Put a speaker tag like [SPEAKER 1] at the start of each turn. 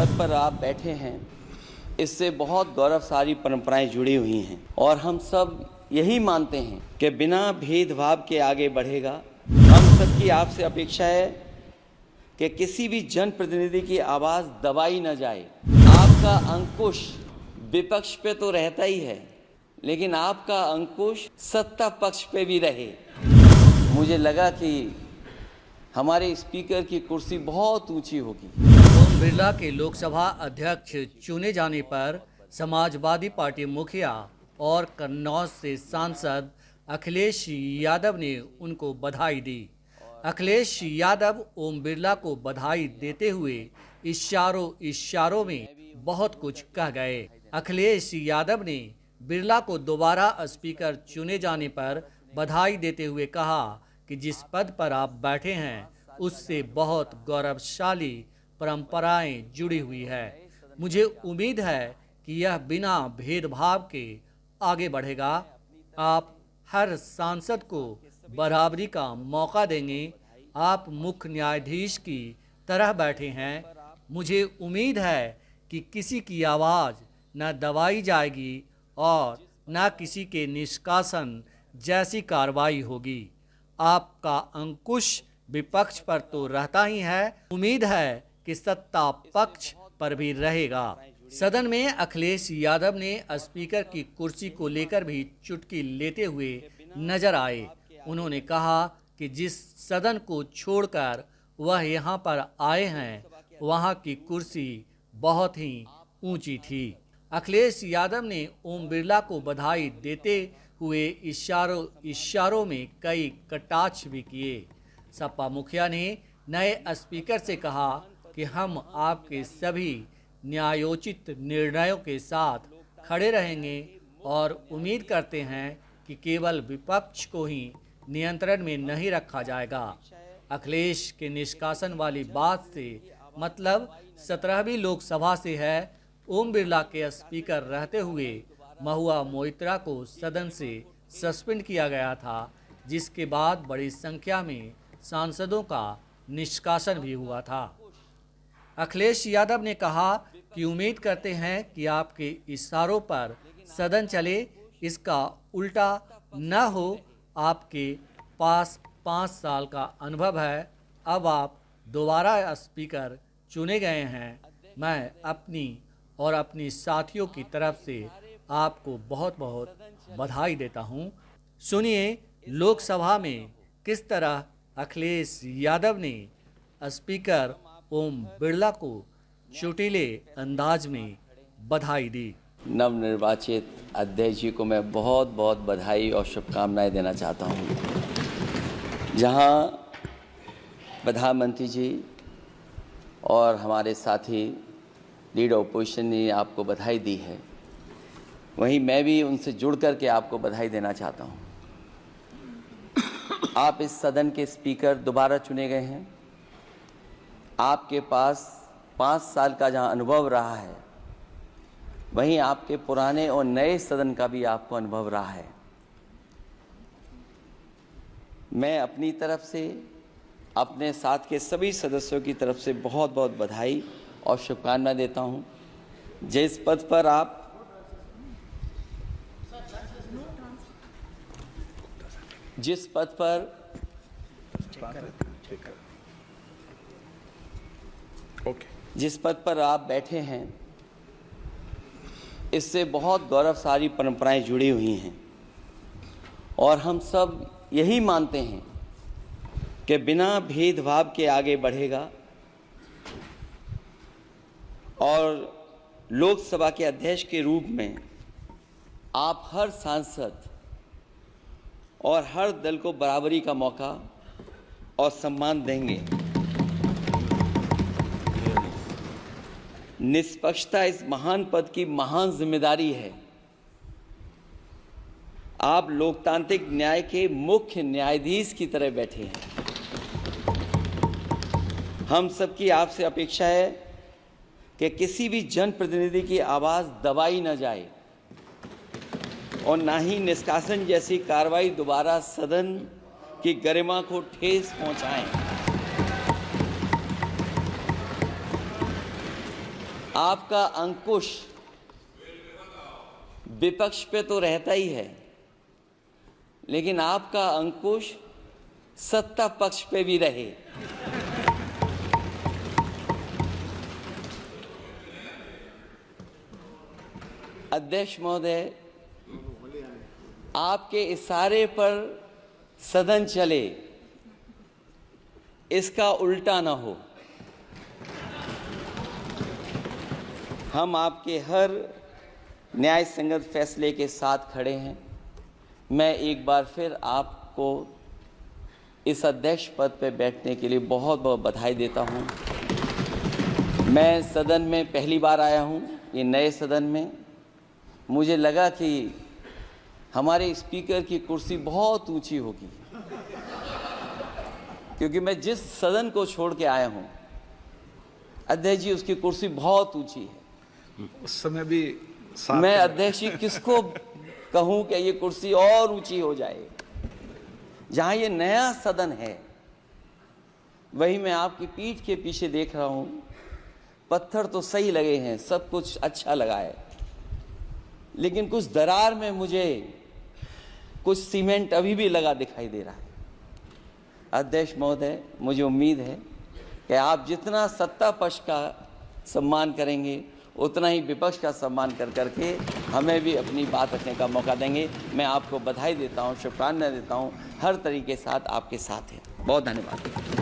[SPEAKER 1] पद पर आप बैठे हैं, इससे बहुत गौरवशाली परंपराएं जुड़ी हुई हैं और हम सब यही मानते हैं कि बिना भेदभाव के आगे बढ़ेगा। हम सबकी आपसे अपेक्षा है कि किसी भी जनप्रतिनिधि की आवाज़ दबाई न जाए। आपका अंकुश विपक्ष पे तो रहता ही है, लेकिन आपका अंकुश सत्ता पक्ष पे भी रहे। मुझे लगा कि हमारे स्पीकर की कुर्सी बहुत ऊंची होगी।
[SPEAKER 2] ओम बिरला के लोकसभा अध्यक्ष चुने जाने पर समाजवादी पार्टी मुखिया और कन्नौज से सांसद अखिलेश यादव ने उनको बधाई दी। अखिलेश यादव ओम बिरला को बधाई देते हुए इशारों में बहुत कुछ कह गए। अखिलेश यादव ने बिरला को दोबारा स्पीकर चुने जाने पर बधाई देते हुए कहा कि जिस पद पर आप बैठे हैं उससे बहुत गौरवशाली परंपराएं जुड़ी हुई है। मुझे उम्मीद है कि यह बिना भेदभाव के आगे बढ़ेगा। आप हर सांसद को बराबरी का मौका देंगे। आप मुख्य न्यायाधीश की तरह बैठे हैं। मुझे उम्मीद है कि किसी की आवाज़ न दबाई जाएगी और न किसी के निष्कासन जैसी कार्रवाई होगी। आपका अंकुश विपक्ष पर तो रहता ही है, उम्मीद है कि सत्ता पक्ष पर भी रहेगा। सदन में अखिलेश यादव ने स्पीकर की कुर्सी को लेकर भी चुटकी लेते हुए नजर आए। उन्होंने कहा कि जिस सदन को छोड़कर वह यहाँ पर आए हैं, वहाँ की कुर्सी बहुत ही ऊंची थी। अखिलेश यादव ने ओम बिरला को बधाई देते हुए इशारों में कई कटाक्ष भी किए। सपा मुखिया ने नए स्पीकर से कहा कि हम आपके सभी न्यायोचित निर्णयों के साथ खड़े रहेंगे और उम्मीद करते हैं कि केवल विपक्ष को ही नियंत्रण में नहीं रखा जाएगा। अखिलेश के निष्कासन वाली बात से मतलब 17वीं लोकसभा से है। ओम बिरला के स्पीकर रहते हुए महुआ मोइत्रा को सदन से सस्पेंड किया गया था, जिसके बाद बड़ी संख्या में सांसदों का निष्कासन भी हुआ था। अखिलेश यादव ने कहा कि उम्मीद करते हैं कि आपके इशारों पर सदन चले, इसका उल्टा न हो। आपके पास 5 साल का अनुभव है, अब आप दोबारा स्पीकर चुने गए हैं। मैं अपनी और अपनी साथियों की तरफ से आपको बहुत बहुत बधाई देता हूं। सुनिए लोकसभा में किस तरह अखिलेश यादव ने स्पीकर ओम बिरला को चुटीले अंदाज में बधाई दी।
[SPEAKER 1] नवनिर्वाचित अध्यक्ष जी को मैं बहुत बहुत बधाई और शुभकामनाएं देना चाहता हूं। जहां प्रधानमंत्री जी और हमारे साथी लीडर ऑपोजिशन ने आपको बधाई दी है, वहीं मैं भी उनसे जुड़ कर के आपको बधाई देना चाहता हूं। आप इस सदन के स्पीकर दोबारा चुने गए हैं। आपके पास 5 साल का जहां अनुभव रहा है, वहीं आपके पुराने और नए सदन का भी आपको अनुभव रहा है। मैं अपनी तरफ से, अपने साथ के सभी सदस्यों की तरफ से बहुत बहुत बधाई और शुभकामनाएं देता हूं। जिस पद पर आप जिस पद पर आप बैठे हैं, इससे बहुत गौरवशाली परंपराएं जुड़ी हुई हैं और हम सब यही मानते हैं कि बिना भेदभाव के आगे बढ़ेगा। और लोकसभा के अध्यक्ष के रूप में आप हर सांसद और हर दल को बराबरी का मौका और सम्मान देंगे। निष्पक्षता इस महान पद की महान जिम्मेदारी है। आप लोकतांत्रिक न्याय के मुख्य न्यायाधीश की तरह बैठे हैं। हम सबकी आपसे अपेक्षा है कि किसी भी जनप्रतिनिधि की आवाज़ दबाई न जाए और ना ही निष्कासन जैसी कार्रवाई दोबारा सदन की गरिमा को ठेस पहुंचाएं। आपका अंकुश विपक्ष पे तो रहता ही है, लेकिन आपका अंकुश सत्ता पक्ष पे भी रहे। अध्यक्ष महोदय, आपके इशारे पर सदन चले, इसका उल्टा ना हो। हम आपके हर न्याय संगत फैसले के साथ खड़े हैं। मैं एक बार फिर आपको इस अध्यक्ष पद पर बैठने के लिए बहुत बहुत बधाई देता हूं। मैं सदन में पहली बार आया हूं, ये नए सदन में। मुझे लगा कि हमारे स्पीकर की कुर्सी बहुत ऊंची होगी, क्योंकि मैं जिस सदन को छोड़ के आया हूं, अध्यक्ष जी, उसकी कुर्सी बहुत ऊंची है।
[SPEAKER 3] उस समय भी
[SPEAKER 1] मैं अध्यक्ष जी किसको कहूं कि ये कुर्सी और ऊंची हो जाए। जहां ये नया सदन है, वही मैं आपकी पीठ के पीछे देख रहा हूं, पत्थर तो सही लगे हैं, सब कुछ अच्छा लगा है, लेकिन कुछ दरार में मुझे कुछ सीमेंट अभी भी लगा दिखाई दे रहा है। अध्यक्ष महोदय, मुझे उम्मीद है कि आप जितना सत्ता पक्ष का सम्मान करेंगे, उतना ही विपक्ष का सम्मान कर करके हमें भी अपनी बात रखने का मौका देंगे। मैं आपको बधाई देता हूं, शुभकामनाएं देता हूं, हर तरीके के साथ आपके साथ हैं। बहुत धन्यवाद।